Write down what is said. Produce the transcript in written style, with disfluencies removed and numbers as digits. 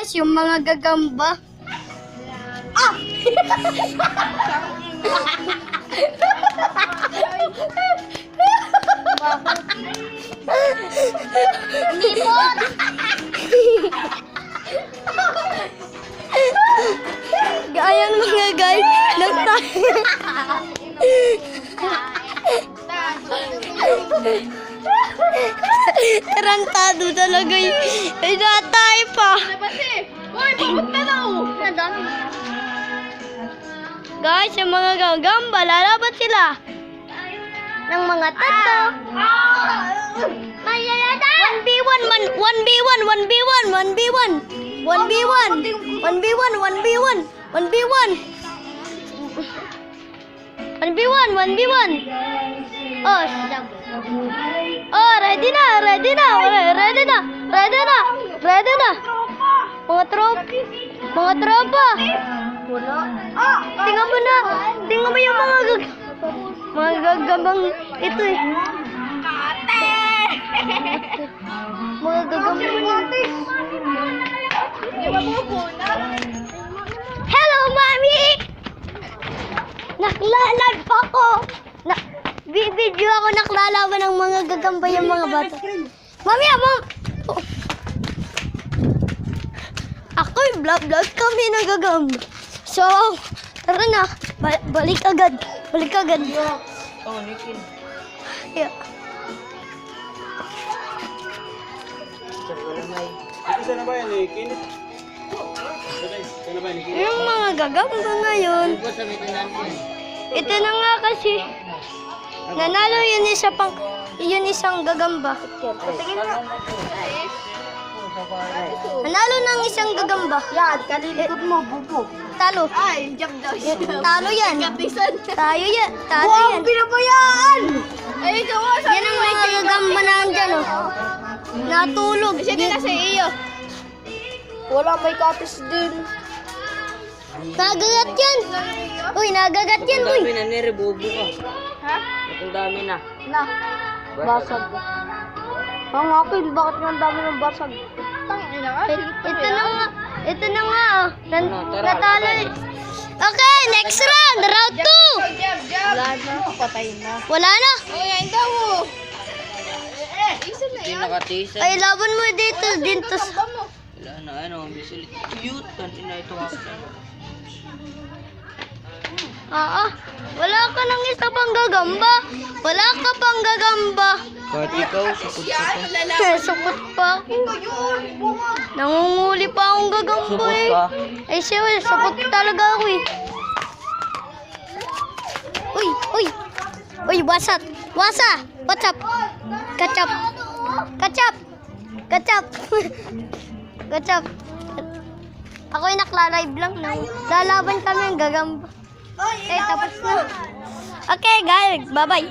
Guys, yung mga gagamba. Ah! Lipot! Ayan mga guys, tarantado talaga yun. Ay, natay pa. Uy, papunta na oh! Guys, yung mga gagamba, lalaban sila ng mga tato. 1v1, 1v1, 1v1, 1v1, 1v1, 1v1, 1v1, 1v1, 1v1, 1v1. Oh, oh, ready na, ready na, ready na, ready na, ready na. Mga tropa. Tingnan mo na, tingnan mo yung mga gagambang ito eh. Mga gagambang. Hello, Mami! Naklalaban pa ako. Video ako naklalaban ng mga gagamba yung mga bata. Mami, ako'y vlog kami nagagamba. So, tara na. Balik agad. Oh, Nikin. Yeah. Isa na ba yan eh? Kinit? Isa na ba yan eh? Yung mga gagamba ngayon. Ito na nga kasi. Nanalo yun isang gagamba. Nanalo ng isang gagamba. Yan, kalilikod mo, bubo. Talo. Ay, jump daw. Talo yan. Kapisan. Tayo yan. Talo Wow, yan. pinabayaan! Ay, ikaw nga, Yan ang mga gagamba na andyan oh. Natulog. Kasi din nasa iyo. Wala, may kapis din. Nagagat yan. Uy, nagagat yan, uy. Dami na nire-bobo ka. Ha? Ang dami na. Na. Basag. Ang akin, bakit nga ang dami ng basag? Tangina ka. Ito na nga oh. Tara, Natalo. Okay, next round. Round 2. Wala na. Patay na. Wala na. Oh, yan daw. Isa na Hindi yan. nakatisan. Ay, laban mo dito. Wala na, ano, bisil. Cute. Kanina ito ako. Wala ka nang isa pang gagamba. Wala ka pang gagamba. Kahit ikaw, supot ka pa. Supot pa ako. Nangunguli pa akong gagamba Supot eh. ka. Ay, siya, supot talaga ako eh. Uy, wasa. What's up? Kachap. Ako'y nakla-live lang. Lalaban kami ang gagamba. Tapos na. Okay, guys. Bye-bye.